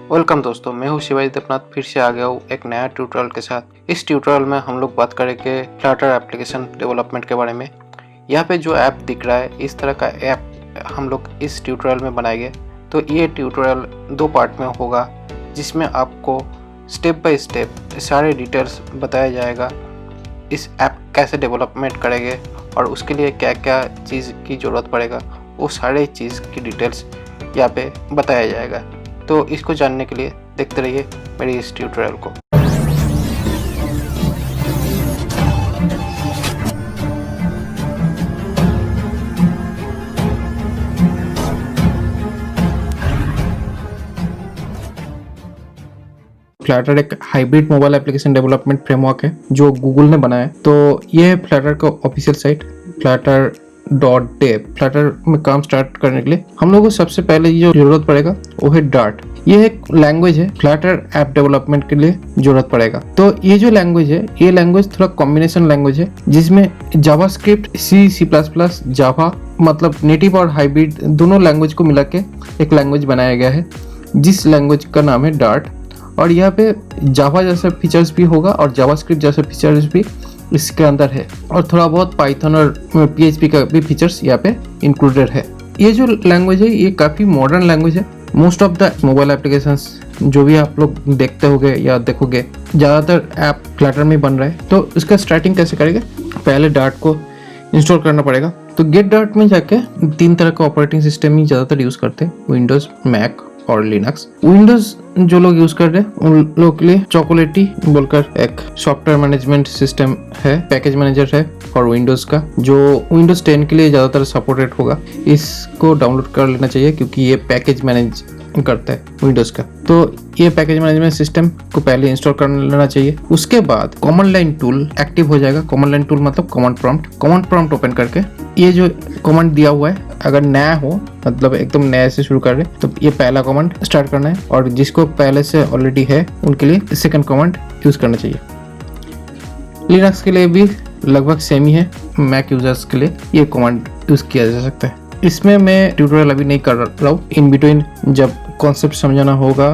Welcome दोस्तों, मैं हूँ शिवाजी देवनाथ। फिर से आ गया हूँ एक नया ट्यूटोरियल के साथ। इस ट्यूटोरियल में हम लोग बात करेंगे फ्लटर एप्लीकेशन डेवलपमेंट के बारे में। यहाँ पे जो ऐप दिख रहा है, इस तरह का ऐप हम लोग इस ट्यूटोरियल में बनाएंगे। तो ये ट्यूटोरियल 2 पार्ट में होगा, जिसमें आपको स्टेप बाय स्टेप सारे डिटेल्स बताया जाएगा। इस ऐप कैसे डेवलपमेंट करेंगे और उसके लिए क्या क्या चीज़ की ज़रूरत पड़ेगा, वो सारे चीज़ की डिटेल्स यहाँ पे बताया जाएगा। तो इसको जानने के लिए देखते रहिए मेरे इस ट्यूटोरियल को। फ्लटर एक hybrid mobile application development framework है जो गूगल ने बनाया है। तो ये है फ्लटर का ऑफिशियल साइट flutter.dev। फ्लटर में काम स्टार्ट करने के लिए हम लोगों को सबसे पहले जो जरूरत पड़ेगा वो है डार्ट। ये एक लैंग्वेज है, फ्लटर ऐप डेवलपमेंट के लिए जरूरत पड़ेगा। तो ये जो लैंग्वेज है, ये लैंग्वेज थोड़ा कॉम्बिनेशन लैंग्वेज है, जिसमें जावास्क्रिप्ट, C++, जावा मतलब नेटिव और हाइब्रिड दोनों लैंग्वेज को मिला के एक लैंग्वेज बनाया गया है, जिस लैंग्वेज का नाम है डार्ट। और यहाँ पे जावा जैसे फीचर्स भी होगा और जावास्क्रिप्ट जैसे फीचर्स भी इसके अंदर है, और थोड़ा बहुत पाइथन और PHP का भी फीचर्स यहाँ पे इंक्लूडेड है। ये जो लैंग्वेज है, ये काफ़ी मॉडर्न लैंग्वेज है। Most of the mobile applications जो भी आप लोग देखते होंगे या देखोगे, ज़्यादातर ऐप फ्लटर में बन रहा है। तो इसका स्टार्टिंग कैसे करेंगे? पहले डार्ट को इंस्टॉल करना पड़ेगा। तो गेट डार्ट में जाके 3 तरह का ऑपरेटिंग सिस्टम ही ज़्यादातर यूज़ करते हैं, विंडोज़, मैक और लिनक्स। विंडोज जो लोग यूज कर रहे हैं उन लोगों के लिए चॉकोलेटी बोलकर एक सॉफ्टवेयर मैनेजमेंट सिस्टम है, पैकेज मैनेजर है और विंडोज का, जो विंडोज 10 के लिए ज़्यादातर सपोर्टेड होगा। इसको डाउनलोड कर लेना चाहिए क्योंकि ये पैकेज मैनेज करता है विंडोज का। तो ये पैकेज मैनेजमेंट सिस्टम को पहले इंस्टॉल कर लेना चाहिए। उसके बाद कमांड लाइन टूल एक्टिव हो जाएगा। कमांड लाइन टूल मतलब कमांड प्रॉम्प्ट ओपन करके ये जो कमांड दिया हुआ है, अगर नया हो मतलब एकदम नए से शुरू कर रहे तो ये पहला कमांड स्टार्ट करना है, और जिसको पहले से ऑलरेडी है उनके लिए सेकंड कमांड यूज करना चाहिए। लिनक्स के लिए भी लगभग सेम ही है, मैक यूजर्स के लिए ये कमांड यूज किया जा सकता है। इसमें मैं ट्यूटोरियल अभी नहीं कर रहा हूँ, इन बिटवीन जब कॉन्सेप्ट समझाना होगा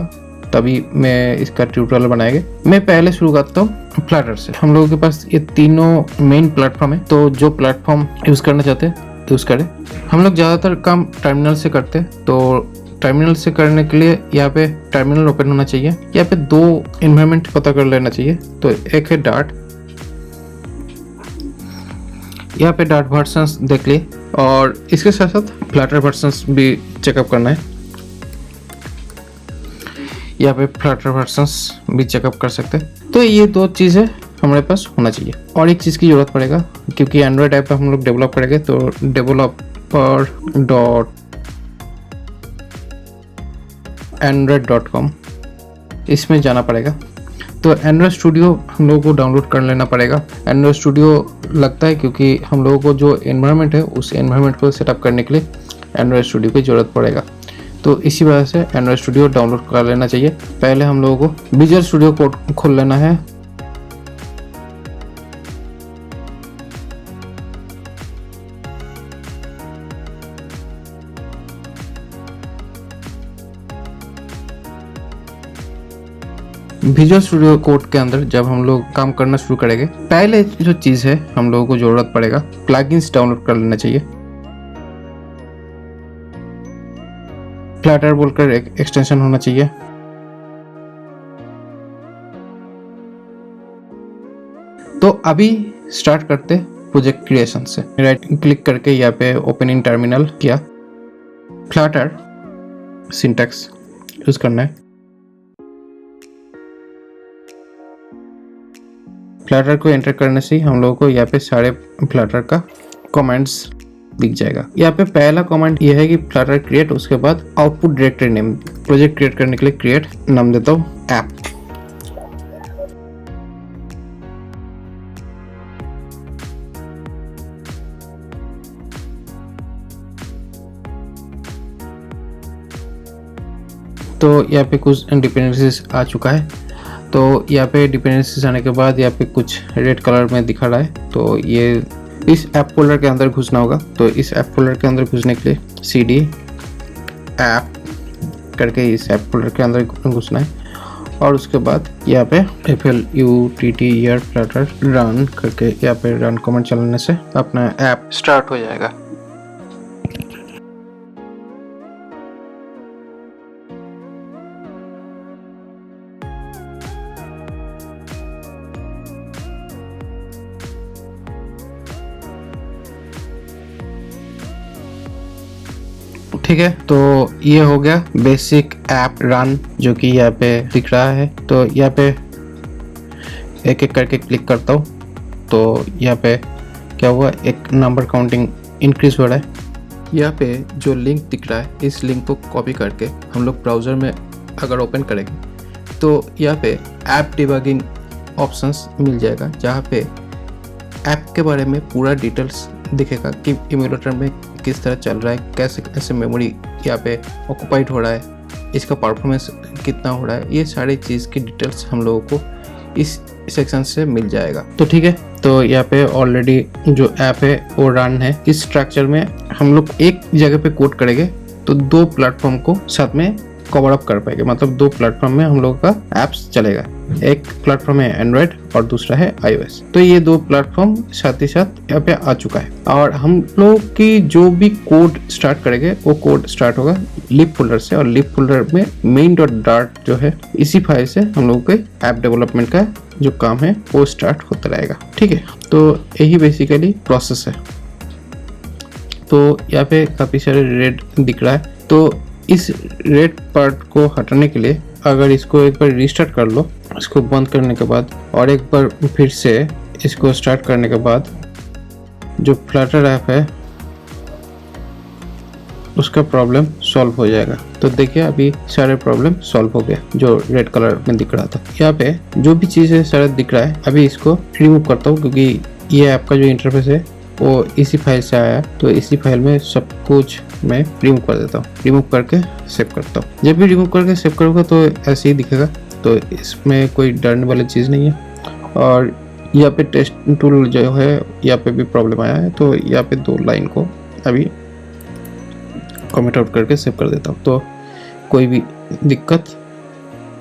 तभी मैं इसका ट्यूटोरियल बनाएंगे। मैं पहले शुरू करता हूँ फ्लटर से। हम लोगों के पास ये तीनों मेन प्लेटफॉर्म है, तो जो प्लेटफॉर्म यूज करना चाहते हैं यूज करें। हम लोग ज़्यादातर काम टर्मिनल से करते हैं, तो टर्मिनल से करने के लिए यहाँ पे टर्मिनल ओपन होना चाहिए। यहाँ पे 2 एनवायरनमेंट पता कर लेना चाहिए। तो एक है डार्ट, यहाँ पे डार्ट वर्जन्स देख लिए, और इसके साथ साथ फ्लटर वर्जन्स भी चेकअप करना है। यहाँ पे फ्लटर वर्जन्स भी चेकअप कर सकते हैं। तो ये 2 चीज़ें हमारे पास होना चाहिए। और एक चीज़ की ज़रूरत पड़ेगा, क्योंकि एंड्रॉयड ऐप हम लोग डेवलप करेंगे, तो developer.android.com इसमें जाना पड़ेगा। तो एंड्रॉयड स्टूडियो हम लोगों को डाउनलोड कर लेना पड़ेगा। एंड्रॉयड स्टूडियो लगता है क्योंकि हम लोगों को जो एनवायरनमेंट है, उस एनवायरनमेंट को सेटअप करने के लिए एंड्रॉयड स्टूडियो की ज़रूरत पड़ेगा। तो इसी वजह से एंड्रॉयड स्टूडियो डाउनलोड कर लेना चाहिए। पहले हम लोगों को विजुअल स्टूडियो कोड खोल लेना है। विजुअल स्टूडियो कोड के अंदर जब हम लोग काम करना शुरू करेंगे, पहले जो चीज़ है हम लोगों को ज़रूरत पड़ेगा, प्लगइन्स डाउनलोड कर लेना चाहिए। फ्लटर बोलकर एक एक्सटेंशन होना चाहिए। तो अभी स्टार्ट करते प्रोजेक्ट क्रिएशन से। राइट क्लिक करके यहाँ पे ओपन इन टर्मिनल किया। फ्लटर सिंटैक्स यूज करना है। फ्लटर को एंटर करने से हम लोगों को यहाँ पे सारे फ्लटर का कमेंट्स दिख जाएगा। यहाँ पे पहला कमांड ये है कि फ्लटर क्रिएट, उसके बाद output directory name. Project create करने के लिए क्रिएट नाम देता हूँ ऐप। तो यहाँ पे कुछ डिपेंडेंसीज आ चुका है। तो यहाँ पे डिपेंडेंसीज आने के बाद यहाँ पे कुछ रेड कलर में दिखा रहा है। तो ये इस ऐप फोल्डर के अंदर घुसना होगा। तो इस ऐप फोल्डर के अंदर घुसने के लिए cd ऐप करके इस ऐप फोल्डर के अंदर घुसना है और उसके बाद यहाँ पे FLUTT फ्लटर रन करके यहाँ पे रन कमांड चलाने से अपना ऐप स्टार्ट हो जाएगा। ठीक है, तो ये हो गया बेसिक ऐप रन जो कि यहाँ पे दिख रहा है। तो यहाँ पे एक एक करके क्लिक करता हूँ तो यहाँ पे क्या हुआ, एक नंबर काउंटिंग इंक्रीज हो रहा है। यहाँ पे जो लिंक दिख रहा है इस लिंक को कॉपी करके हम लोग ब्राउज़र में अगर ओपन करेंगे तो यहाँ पे ऐप डिबगिंग ऑप्शंस मिल जाएगा, जहाँ पे ऐप के बारे में पूरा डिटेल्स दिखेगा कि इम्यूलेटर में किस तरह चल रहा है, कैसे कैसे मेमोरी यहाँ पे ऑक्यूपाइड हो रहा है, इसका परफॉर्मेंस कितना हो रहा है, ये सारी चीज़ की डिटेल्स हम लोगों को इस सेक्शन से मिल जाएगा। तो ठीक है, तो यहाँ पे ऑलरेडी जो ऐप है वो रन है। इस स्ट्रक्चर में हम लोग एक जगह पे कोड करेंगे तो 2 प्लेटफॉर्म को साथ में कवर अप कर पाएंगे, मतलब 2 प्लेटफॉर्म में हम लोग का एप्स चलेगा। एक प्लेटफॉर्म है एंड्रॉयड और दूसरा है iOS। तो ये 2 प्लेटफॉर्म साथ ही साथ यहाँ पे आ चुका है और हम लोग की जो भी कोड स्टार्ट करेंगे वो कोड स्टार्ट होगा लिप फोल्डर से, और लिप फोल्डर में main.dart जो है इसी फाइल से हम लोग के ऐप डेवलपमेंट का जो काम है वो स्टार्ट होता रहेगा। ठीक है, तो यही बेसिकली प्रोसेस है। तो यहाँ पे काफी सारे रेड दिख रहा है, तो इस रेड पार्ट को हटाने के लिए अगर इसको एक बार रिस्टार्ट कर लो, इसको बंद करने के बाद और एक बार फिर से इसको स्टार्ट करने के बाद जो फ्लटर ऐप है उसका प्रॉब्लम सॉल्व हो जाएगा। तो देखिए अभी सारे प्रॉब्लम सॉल्व हो गया जो रेड कलर में दिख रहा था। यहाँ पे जो भी चीज़ है सारा दिख रहा है। अभी इसको रिमूव करता हूँ क्योंकि ये ऐप का जो इंटरफेस है वो इसी फाइल से आया, तो इसी फाइल में सब कुछ मैं रिमूव कर देता हूँ। रिमूव करके सेव करता हूँ। जब भी रिमूव करके सेव करूँगा तो ऐसे ही दिखेगा, तो इसमें कोई डरने वाली चीज़ नहीं है। और यहाँ पे टेस्ट टूल जो है यहाँ पे भी प्रॉब्लम आया है, तो यहाँ पे 2 लाइन को अभी कमेंट आउट करके सेव कर देता हूँ। तो कोई भी दिक्कत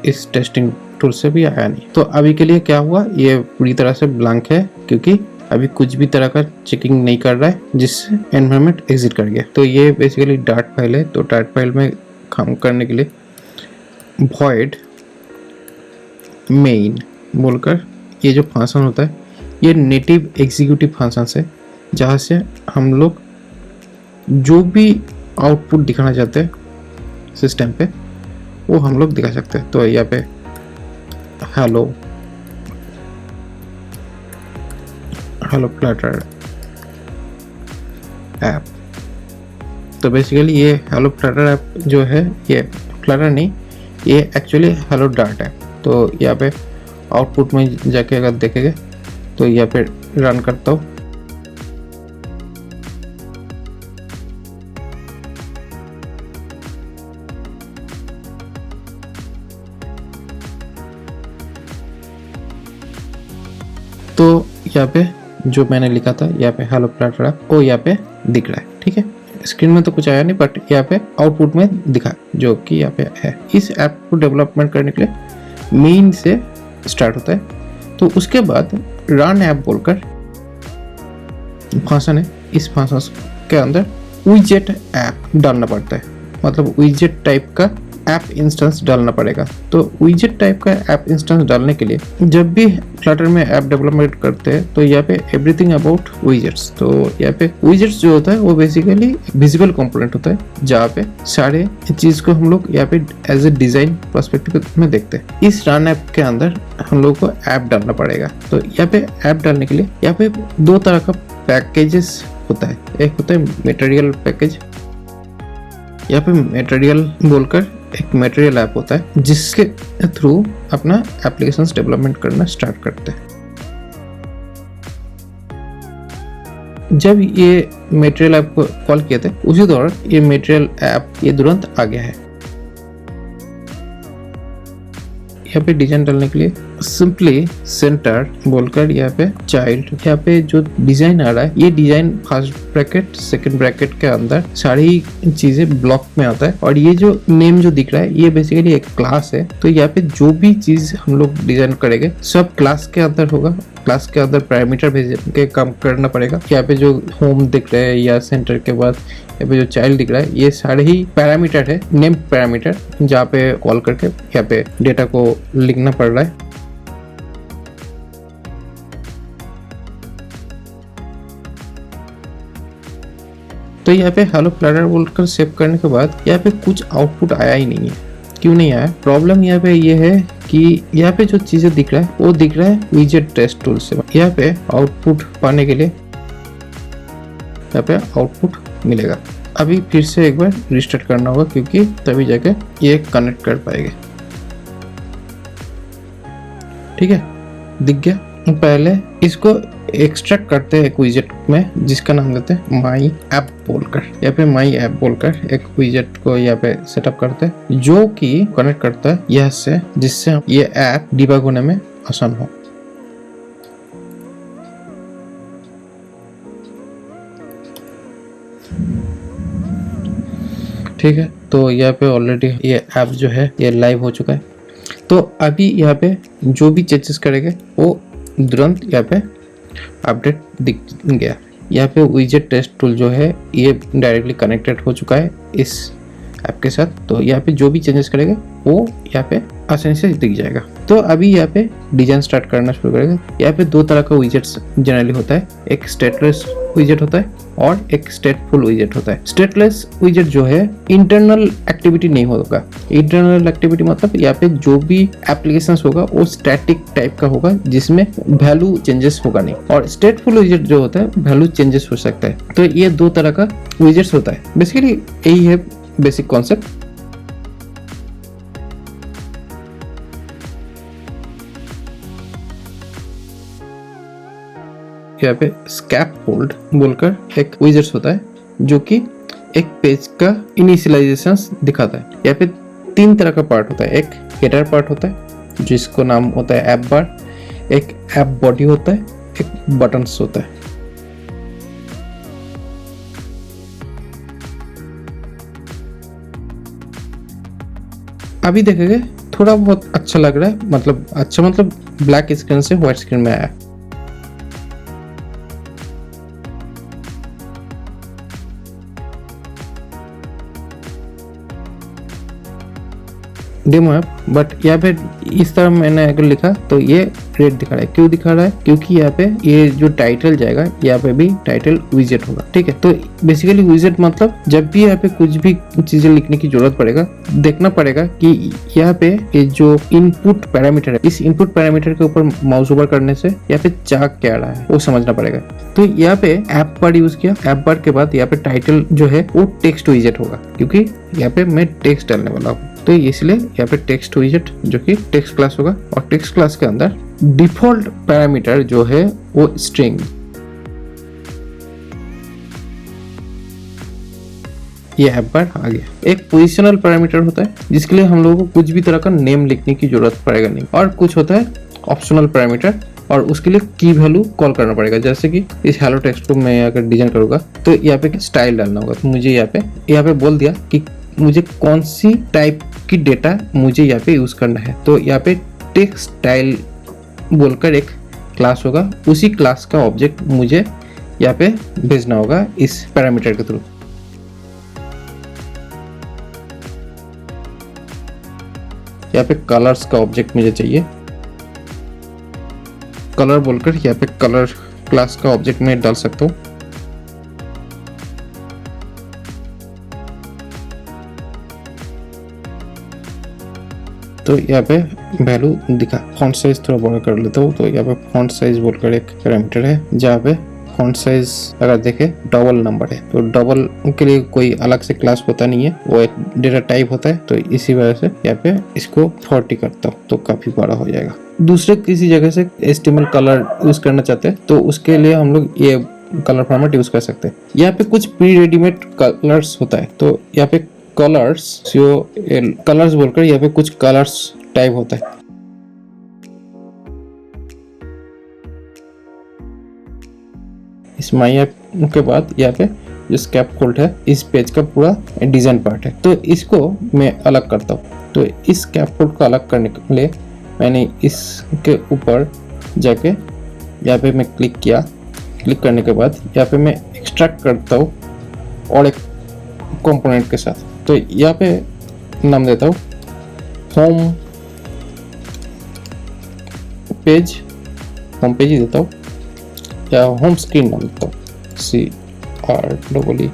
इस टेस्टिंग टूल से भी आया नहीं। तो अभी के लिए क्या हुआ, ये पूरी तरह से ब्लैंक है क्योंकि अभी कुछ भी तरह का चेकिंग नहीं कर रहा है, जिससे एनवायरनमेंट एग्जिट कर गया। तो ये बेसिकली डार्ट फाइल है। तो डार्ट फाइल में काम करने के लिए void main बोलकर ये जो फंक्शन होता है ये नेटिव एग्जीक्यूटिव फंक्शन है, जहाँ से हम लोग जो भी आउटपुट दिखाना चाहते हैं सिस्टम पे वो हम लोग दिखा सकते हैं। तो यहाँ पे हेलो फ्लटर ऐप, तो बेसिकली ये हेलो फ्लटर ऐप जो है ये फ्लटर नहीं, ये एक्चुअली हेलो डार्ट है। तो यहाँ पे आउटपुट में जाके अगर देखेंगे तो यहाँ पे रन करता हूँ। तो यहाँ पे जो मैंने लिखा था यहाँ पे हेलो फ्लटर ऐप वो यहाँ पे दिख रहा है। ठीक है, स्क्रीन में तो कुछ आया नहीं बट यहाँ पे आउटपुट में दिखा जो कि यहाँ पे है। इस ऐप को डेवलपमेंट करने के लिए मेन से स्टार्ट होता है। तो उसके बाद रन ऐप बोलकर फंक्शन है, इस फंक्शन के अंदर विजेट ऐप डालना पड़ता है, मतलब विजेट टाइप का ऐप इंस्टेंस डालना पड़ेगा। तो विजेट टाइप का ऐप इंस्टेंस डालने के लिए जब भी फ्लटर में ऐप डेवलपमेंट करते हैं तो यहाँ पे एवरीथिंग अबाउट विजेट्स, तो यहाँ पे विजेट्स जो होता है वो बेसिकली विजिबल कंपोनेंट होता है, जहाँ पे सारे चीज को हम लोग यहाँ पे एज ए डिजाइन पर्सपेक्टिव में देखते हैं। इस रन ऐप के अंदर हम लोग को ऐप डालना पड़ेगा। तो यहाँ पे ऐप डालने के लिए यहाँ पे 2 तरह का पैकेजेस होता है। एक होता है मटेरियल पैकेज, यहाँ पे मटेरियल बोलकर एक मटेरियल ऐप होता है जिसके थ्रू अपना एप्लीकेशंस डेवलपमेंट करना स्टार्ट करते हैं। जब ये मटेरियल ऐप को कॉल किया था उसी दौरान ये मटेरियल ऐप ये तुरंत आ गया है। यहाँ पे डिजाइन डालने के लिए सिंपली सेंटर बोलकर यहाँ पे चाइल्ड, यहाँ पे जो डिजाइन आ रहा है ये design first bracket second bracket के अंदर सारी चीजें ब्लॉक में आता है। और ये जो नेम जो दिख रहा है ये बेसिकली एक क्लास है। तो यहाँ पे जो भी चीज हम लोग डिजाइन करेंगे सब क्लास के अंदर होगा। क्लास के अंदर पैरामीटर भेज के काम करना पड़ेगा। यहाँ पे जो होम दिख रहा है या सेंटर के बाद यहाँ पे जो चाइल्ड दिख रहा है ये सारे ही पैरामीटर है, नेम पैरामीटर, जहाँ पे कॉल करके यहाँ पे डेटा को लिखना पड़ रहा है। तो यहाँ पे हेलो फ्लटर बोलकर सेव करने के बाद यहाँ पे कुछ आउटपुट आया ही नहीं है। क्यों नहीं आया? प्रॉब्लम यहाँ पे ये है कि यहाँ पे जो चीजें दिख रहा है वो दिख रहा है विजेट टेस्ट टूल से। यहाँ पे आउटपुट पाने के लिए यहाँ पे आउटपुट मिलेगा। अभी फिर से एक बार रिस्टार्ट करना होगा क्योंकि तभी जाके ये कनेक्ट कर पाएंगे। ठीक है, दिख गया। पहले इसको एक्सट्रैक्ट करते हैं एक विजेट में जिसका नाम देते हैं माई ऐप बोलकर। यहाँ पे माई ऐप बोलकर एक विजेट को यहाँ पे सेटअप करते हैं जो कि कनेक्ट करता है यह से, जिससे ये ऐप डिबग होने में आसान हो। ठीक है, तो यहाँ पे ऑलरेडी ये ऐप जो है ये लाइव हो चुका है। तो अभी यहाँ पे जो भी चेंजेस करेंगे वो तुरंत यहाँ पे अपडेट दिख गया। यहाँ पे विजेट टेस्ट टूल जो है ये डायरेक्टली कनेक्टेड हो चुका है इस ऐप के साथ। तो यहाँ पे जो भी चेंजेस करेंगे वो यहाँ पे आसानी से दिख जाएगा। तो अभी यहाँ पे डिजाइन स्टार्ट करना शुरू करेगा। यहाँ पे दो तरह का विजेट्स जनरली होता है, एक स्टेटलेस विजेट होता है और एक स्टेटफुल विजेट होता है। स्टेटलेस विजेट जो है इंटरनल एक्टिविटी नहीं होगा। इंटरनल एक्टिविटी मतलब यहाँ पे जो भी एप्लीकेशंस होगा वो स्टैटिक टाइप का होगा जिसमें वैल्यू चेंजेस होगा नहीं। और स्टेटफुल विजेट जो होता है वैल्यू चेंजेस हो सकता है। तो ये दो तरह का विजेट्स होता है। बेसिकली यही है बेसिक कॉन्सेप्ट। यहाँ पे स्कैफोल्ड बोलकर एक विजेट्स होता है जो कि एक पेज का इनिशियलाइजेशन दिखाता है। यहाँ पे तीन तरह का पार्ट होता है। एक हेडर पार्ट होता है जिसको नाम होता है ऐप बार, एक ऐप बॉडी होता है, एक बटन्स होता है। अभी देखेंगे थोड़ा बहुत अच्छा लग रहा है, मतलब ब्लैक स्क्रीन से व्हाइट स्क्रीन में आया। डेमो ऐप, बट यहाँ पे इस तरह मैंने अगर लिखा तो ये रेड दिखा रहा है। क्यों दिखा रहा है? क्योंकि यहाँ पे ये जो टाइटल जाएगा यहाँ पे भी टाइटल विजेट होगा। ठीक है, तो बेसिकली विजेट मतलब जब भी यहाँ पे कुछ भी चीजें लिखने की जरूरत पड़ेगा देखना पड़ेगा कि यहाँ पे ये जो इनपुट पैरामीटर है इस इनपुट पैरामीटर के ऊपर माउस ओवर करने से यहाँ पे चाक क्या रहा है वो समझना पड़ेगा। तो यहाँ पे ऐप बार यूज किया। ऐप बार के बाद यहाँ पे टाइटल जो है वो टेक्स्ट विजेट होगा क्योंकि यहाँ पे मैं टेक्स्ट डालने वाला हूँ। तो इसलिए यहाँ पे टेक्स्ट विजेट जो कि टेक्स्ट क्लास होगा और टेक्स्ट क्लास के अंदर डिफॉल्ट पैरामीटर जो है वो स्ट्रिंग। ये ऐप बार आ गया। एक पोजिशनल पैरामीटर होता है जिसके लिए हम लोगों को कुछ भी तरह का नेम लिखने की जरूरत पड़ेगा नहीं। और कुछ होता है ऑप्शनल पैरामीटर और उसके लिए की वैल्यू कॉल करना पड़ेगा। जैसे कि इस हेलो टेक्स्ट को मैं अगर डिजाइन करूंगा तो यहाँ पे स्टाइल डालना होगा। तो मुझे यहाँ पे बोल दिया कि मुझे कौन सी टाइप की डेटा मुझे यहाँ पे यूज करना है। तो यहाँ पे टेक्स्ट स्टाइल बोलकर एक क्लास होगा, उसी क्लास का ऑब्जेक्ट मुझे यहाँ पे भेजना होगा इस पैरामीटर के थ्रू। यहाँ पे कलर्स का ऑब्जेक्ट मुझे चाहिए। कलर बोलकर यहाँ पे कलर क्लास का ऑब्जेक्ट में डाल सकता हूँ। तो यहाँ पे वैल्यू दिखा। फॉन्ट साइज थोड़ा बड़ा कर लेता हूँ। तो यहाँ पे फॉन्ट साइज बोलकर एक पैरामीटर है जहाँ पे फॉन्ट साइज अगर देखे डबल नंबर है। तो डबल के लिए कोई अलग से क्लास होता नहीं है, वो एक डेटा टाइप होता है। तो इसी वजह से यहाँ पे इसको 40 करता हूँ तो काफी बड़ा हो जाएगा। दूसरे किसी जगह से HTML कलर यूज करना चाहते हैं तो उसके लिए हम लोग ये कलर फॉर्मेट यूज कर सकते हैं। यहाँ पे कुछ प्री रेडीमेड कलर्स होता है। तो यहाँ पे कलर्स बोलकर यहाँ पे कुछ कलर्स टाइप होता है। इस माई ऐप के बाद यहाँ पे जो स्कैप फोल्ड है इस पेज का पूरा डिजाइन पार्ट है, तो इसको मैं अलग करता हूँ। तो इस स्कैप फोल्ड को अलग करने के लिए मैंने इसके ऊपर जाके यहाँ पे मैं क्लिक किया। क्लिक करने के बाद यहाँ पे मैं एक्सट्रैक्ट करता हूँ और एक कंपोनेंट के साथ। तो यहाँ पे नाम देता हूँ होम पेज ही देता हूँ या होम स्क्रीन नाम देता हूँ, CREEN,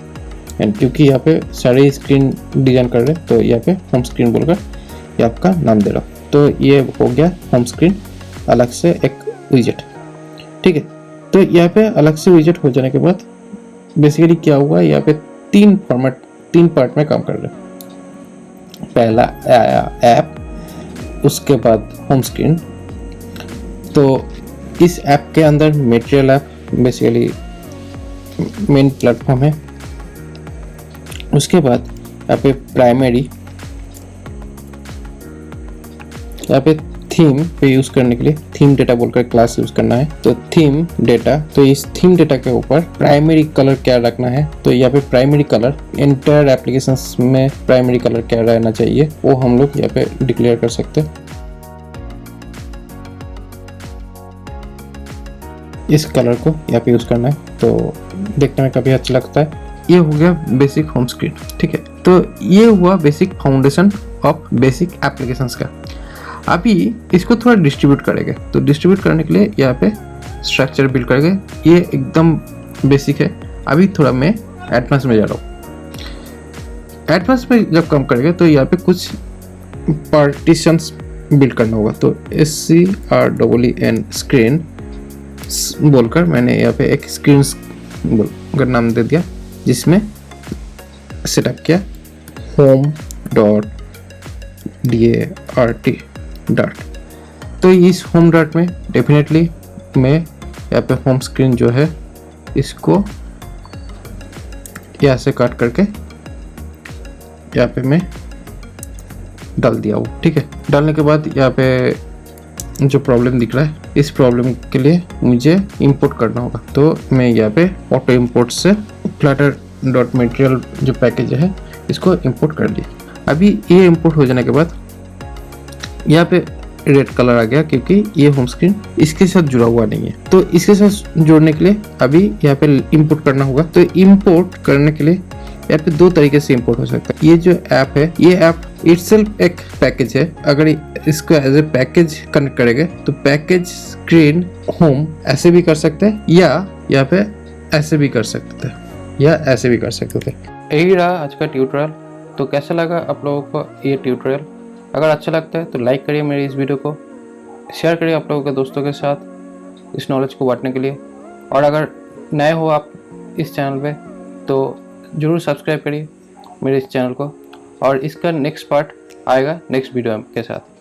क्योंकि यहाँ पे सारे स्क्रीन डिजाइन कर रहे हैं तो यहाँ पे होम स्क्रीन बोलकर ये आपका नाम दे रहा हूँ। तो ये हो गया होम स्क्रीन, अलग से एक विजेट। ठीक है, तो यहाँ पे अलग से विजेट हो जाने के बाद बेसिकली क्या हुआ, यहाँ पे तीन पार्ट में काम कर रहे हैं। पहला ऐप, उसके बाद होम स्क्रीन। तो इस ऐप के अंदर material app basically main platform है। उसके बाद यहाँ पे प्राइमरी, यहाँ पे थीम पे यूज करने के लिए थीम डेटा बोलकर क्लास यूज करना है। तो थीम डेटा, तो इस थीम डेटा के ऊपर प्राइमरी कलर क्या रखना है, तो यहाँ पे प्राइमरी कलर एंटायर एप्लीकेशंस में प्राइमरी कलर क्या रहना चाहिए वो हम लोग यहाँ पे डिक्लेयर कर सकते हैं। इस कलर को यहाँ पे यूज करना है तो देखने में काफी अच्छा लगता है। ये हो गया बेसिक होम स्क्रीन। ठीक है, तो ये हुआ basic foundation of basic applications का। अभी इसको थोड़ा डिस्ट्रीब्यूट करेंगे, तो डिस्ट्रीब्यूट करने के लिए यहाँ पे स्ट्रक्चर बिल्ड करेंगे। ये एकदम बेसिक है। अभी थोड़ा मैं एडवांस में जा रहा हूँ। एडवांस में जब काम करेंगे तो यहाँ पे कुछ पार्टीशंस बिल्ड करना होगा। तो SCREEN स्क्रीन बोलकर मैंने यहाँ पे एक स्क्रीन बोलकर नाम दे दिया, जिसमें सेटअप किया home.dart डॉट। तो इस होम डॉट में डेफिनेटली मैं यहाँ पे होम स्क्रीन जो है इसको यहाँ से काट करके यहाँ पे मैं डाल दिया हूँ। ठीक है, डालने के बाद यहाँ पे जो प्रॉब्लम दिख रहा है, इस प्रॉब्लम के लिए मुझे इंपोर्ट करना होगा। तो मैं यहाँ पे ऑटो इंपोर्ट से flutter.material जो पैकेज है इसको इंपोर्ट कर दिया। अभी ये इंपोर्ट हो जाने के बाद यहाँ पे रेड कलर आ गया, क्योंकि ये होम स्क्रीन इसके साथ जुड़ा हुआ नहीं है। तो इसके साथ जोड़ने के लिए अभी यहाँ पे इंपोर्ट करना होगा। तो इंपोर्ट करने के लिए यहाँ पे दो तरीके से इंपोर्ट हो सकता है। ये जो ऐप है, ये ऐप इटसेल्फ एक पैकेज है। अगर इसको एज ए पैकेज कनेक्ट करेंगे तो पैकेज स्क्रीन होम ऐसे भी कर सकते हैं, या यहाँ पे ऐसे भी कर सकते हैं, या ऐसे भी कर सकते थे। यही रहा आज का ट्यूटोरियल। तो कैसा लगा आप लोगों को ये ट्यूटोरियल? अगर अच्छा लगता है तो लाइक करिए मेरी इस वीडियो को, शेयर करिए आप लोगों के दोस्तों के साथ इस नॉलेज को बांटने के लिए। और अगर नए हो आप इस चैनल पे तो ज़रूर सब्सक्राइब करिए मेरे इस चैनल को, और इसका नेक्स्ट पार्ट आएगा नेक्स्ट वीडियो के साथ।